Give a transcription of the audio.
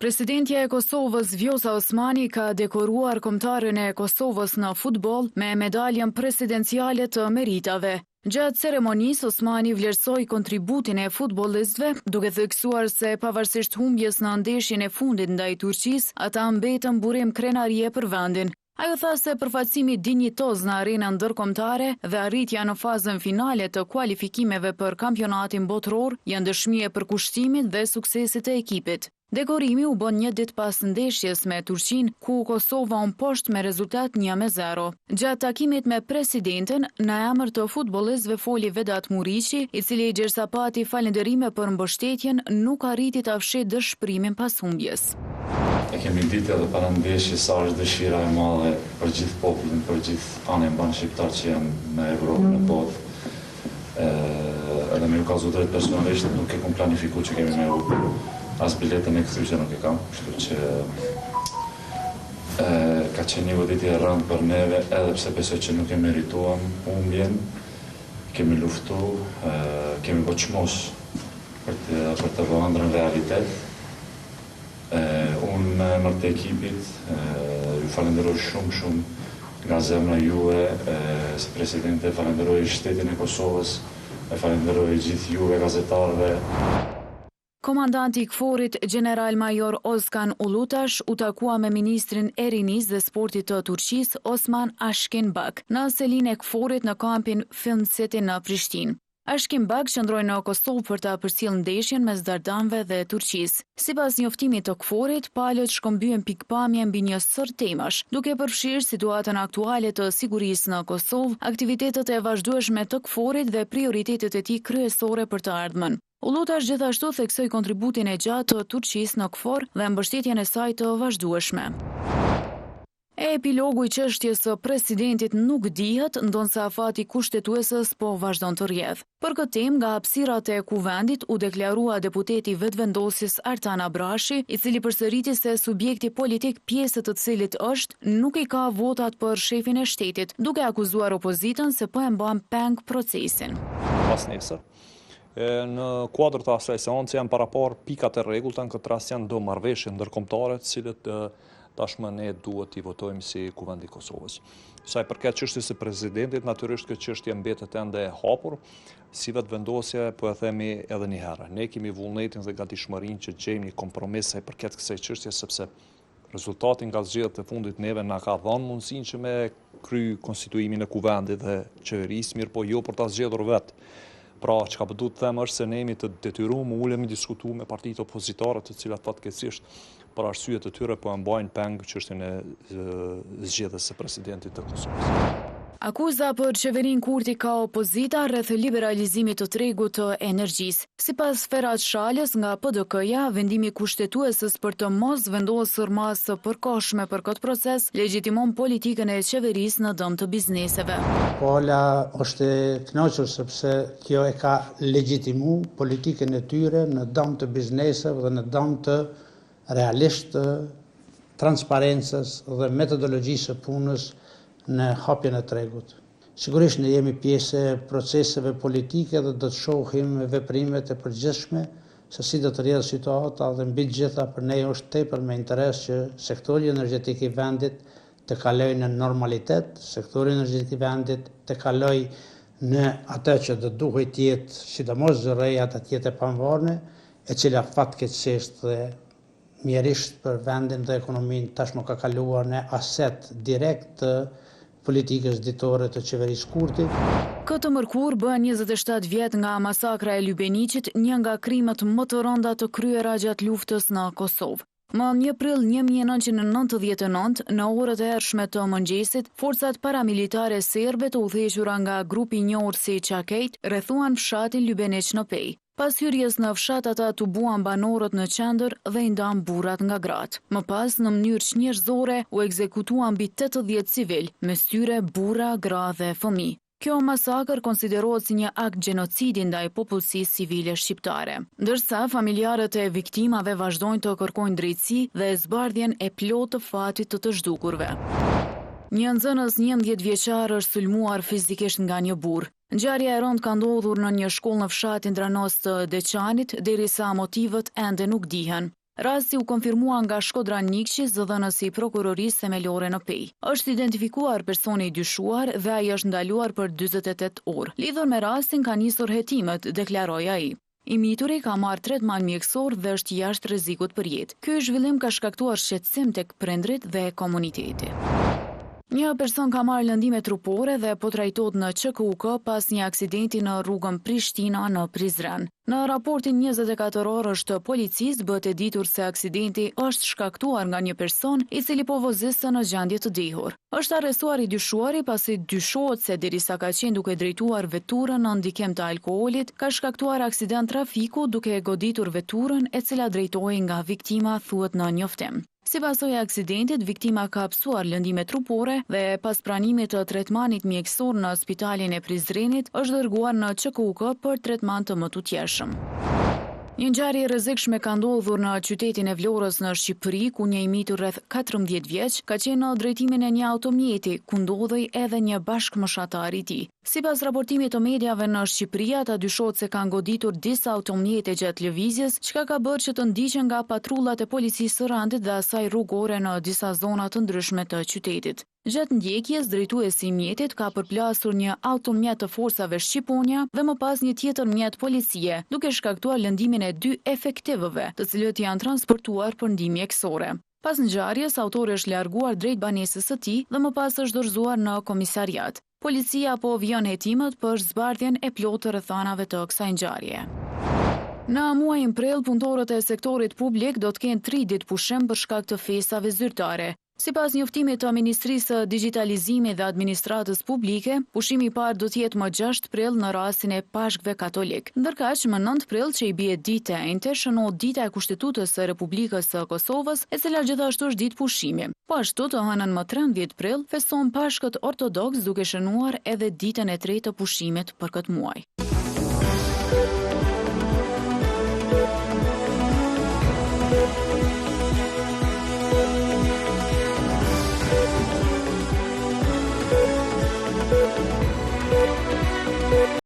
Presidentja e Kosovës Vjosa Osmani ka dekoruar kombëtaren e Kosovës në futboll me medaljen presidenciale të meritave. Gjatë ceremonisë, Osmani vlerësoi kontributin e futbollistëve, duke theksuar se pavarësisht humbjes në ndeshjen e fundit ndaj Turqisë, ata mbetën burim krenarie për vendin. Ajo tha se përfaqësimi dinjitoz në arenën ndërkombëtare dhe arritja në fazën finale të kualifikimeve për kampionatin botror janë dëshmi e përkushtimit dhe suksesit të ekipit. Dekorimi u bën një ditë pas ndeshjes me Turqinë, ku Kosova u mposht me rezultat 1-0. Gjatë takimit me presidenten, në emër të futbollistëve foli Vedat Muriqi, i cili gjersapati falënderime për mbështetjen, nuk arriti ta fshihë dëshpërimin pas humbjes. E kemi ditë edhe para ndeshjes sa është dëshira e madhe për gjithë popullin, për gjithë anën banë shqiptar që janë në Evropë, në botë. Edhe me ju kazu drejt personalisht, nuk e kom planifiku që kemi me u. As biletën e këthy që nuk e kam, kështu që ka qenë një goditje e rëndë për neve, edhe pse besoj që nuk e merituam humbjen, kemi luftu, kemi bo qmos për të vëndrën realitet. Unë në emër të ekipit, ju falenderoj shumë nga zemra juve, si presidente, falenderoj shtetin e Kosovës, falenderoj gjithë juve gazetarëve. Komandanti i KFOR-it, General-Major Ozkan Ulutash, u takua me ministrin e rinisë dhe sportit të Turqisë, Osman Ashkinbak, në selinë e KFOR-it në kampin Filmcity në Prishtinë. Ashkinbak qëndroi në Kosovë për ta përcjellë ndeshjen mes dardanëve dhe Turqisë. Sipas njoftimit të KFOR-it, palët shkëmbyen pikpamje mbi një sër temash, duke përfshirë situatën aktuale të sigurisë në Kosovë, aktivitetet e vazhdueshme të KFOR-it dhe prioritetet e tij kryesore për të ardhmen. Ulutash gjithashtu theksoi kontributin e gjatë të Turqisë në KFOR dhe mbështetjen e saj të vazhdueshme. Epilogu i çështjes së presidentit nuk dihet, ndonse afati kushtetuesës po vazhdon të rrjedh. Për këtë temë, nga hapësirat e kuvendit u deklarua deputeti vetëvendosjes Artan Abrashi, i cili përsëriti se subjekti politik pjesë të cilit është, nuk i ka votat për shefin e shtetit, duke akuzuar opozitën se po e mban peng procesin. Pas nesër, në kuadër të asaj seance janë parapar pikat e rregullta, në këtë rast janë do marrëveshje ndërkombëtare, të cilët tashmë ne duhet i votojmë si Kuvendi i Kosovës. Sa i përket çështjes së presidentit, natyrisht kjo çështje mbetet ende e hapur, si vetëvendosje, po e themi edhe një herë. Ne kemi vullnetin dhe gatishmërinë që gjejmë një kompromis sa i përket kësaj çështje, sepse rezultati nga zgjedhjet e fundit neve na ka dhënë mundësinë që me kry konstituimin e kuvendit dhe qeverisë, mirë po jo për ta zgjedhur vetë. Pra, që ka përdu të them është se ne jemi të detyruar më ulemi diskutu me partitë opozitare, të cilat fatkeqësisht për arsye të tyre po e mbajnë peng çështjen e zgjedhjes së presidentit të Kosovës. Akuza për qeverinë Kurti ka opozita rreth liberalizimit të tregut të energjisë. Sipas Ferhat Shalës nga PDK-ja, vendimi kushtetuesës për të mos vendosur masë përkohshme për këtë proces legjitimon politikën e qeverisë në dëm të bizneseve. Pola është e kënaqur sepse kjo e ka legjitimu politikën e tyre në dëm të bizneseve dhe në dëm të realisht të transparencës dhe metodologjisë së punës në hapjen e tregut. Sigurisht ne jemi pjesë e proceseve politike dhe do të shohim veprimet e përgjithshme se si do të rrjedhë situata dhe mbi të gjitha për ne është tepër me interes që sektori energjetik i vendit të kalojë në normalitet, sektori energjetik i vendit të kalojë në atë që do duhet të jetë, sidomos zërreja të jetë e pavarur, e cila fatkeqësisht dhe mjerisht për vendin dhe ekonominë tashmë ka kaluar në aset direkt të politikës ditore të qeverisë Kurti. Këtë mërkur bën 27 vjet nga masakra e Lubeniqit, një nga krimet më të rënda të kryera gjatë luftës në Kosovë. Më 1 prill 1999, në orët e hershme të mëngjesit, forcat paramilitare serbe të udhëhequra nga grupi i njohur si Çakejt rrethuan fshatin Lubeniq në Pej. Pas hyrjes në fshat ata tubuan banorët në qendër dhe i ndan burrat nga gratë. Më pas, në mënyrë njerëzore, u ekzekutuan mbi 80 civil, mes tyre burra, gra dhe fëmijë. Kjo masakër konsiderohet si një akt gjenocidi ndaj popullsisë civile shqiptare. Ndërsa familjarët e viktimave vazhdojnë të kërkojnë drejtësi dhe zbardhjen e plotë të fatit të zhdukurve. Një nxënës 11 vjeçar është sulmuar fizikisht nga një burr. Ngjarja e rëndë ka ndodhur në një shkollë në fshatin Dranos të Deçanit, derisa motivet ende nuk dihen. Rasti u konfirmua nga Shkodra Nikçi, zëdhënës i prokurorisë themelore në Pej. Është identifikuar personi i dyshuar dhe ai është ndaluar për 48 orë. Lidhur me rastin ka nisur hetimet, deklaroi ai. I mituri ka marrë tretman mjekësor dhe është jashtë rrezikut për jetë. Ky zhvillim ka shkaktuar shqetësim tek prindrit dhe komuniteti. Një person ka marrë lëndime trupore dhe po trajtohet në QKUK pas një aksidenti në rrugën Prishtina në Prizren. Në raportin 24 orësh të policisë bëhet e ditur se aksidenti është shkaktuar nga një person i cili po voziste në gjendje të dehur. Është arrestuar i dyshuari pasi dyshohet se derisa ka qenë duke drejtuar veturën në ndikim të alkoolit, ka shkaktuar aksident trafiku duke e goditur veturën e cila drejtohej nga viktima, thuhet në njoftim. Sipas asoj aksidentit, viktima ka hapësuar lëndime trupore dhe pas pranimit të tretmanit mjekësor në spitalin e Prizrenit është dërguar në QKUK për tretman të mëtutjeshëm. Një ngjarje rrezikshme ka ndodhur në qytetin e Vlorës në Shqipëri, ku një i mitur rreth 14 vjeç ka qenë në drejtimin e një automjeti, ku ndodhej edhe një bashkëmoshatar i tij. Sipas raportimit të mediave në Shqipëri, ata dyshohet se kanë goditur disa automjete gjatë lëvizjes, çka ka bërë që të ndiqen nga patrullat e policisë së Randit dhe asaj rrugore në disa zona të ndryshme të qytetit. Gjatë ndjekjes, drejtuesi i mjetit ka përplasur një automjet të forcave shqiponja dhe më pas një tjetër mjet policie, duke shkaktuar lëndimin e 2 efektivëve, të cilët janë transportuar për ndihmë mjekësore. Pas ngjarjes, autori është larguar drejt banesës së tij dhe më pas është dorëzuar në komisariat. Policia po vjon hetimet për zbardhjen e plotë të rrethanave të kësaj ngjarje. Në muajin prill, punëtorët e sektorit publik do të kenë 3 ditë pushim për shkak të festave zyrtare. Sipas njoftimit të Ministrisë së Digitalizimit dhe Administratës Publike, pushimi i parë do të jetë më 6 prill në rastin e Pashkëve Katolik. Ndërkaq, më 9 prill, që i bie ditë e enjte, shënohet dita e Kushtetutës së Republikës së Kosovës, e cila gjithashtu është ditë pushimi. Po ashtu, të hënën më 13 prill, festohen Pashkët Ortodoks, duke shënuar edhe ditën e tretë të pushimit për këtë muaj.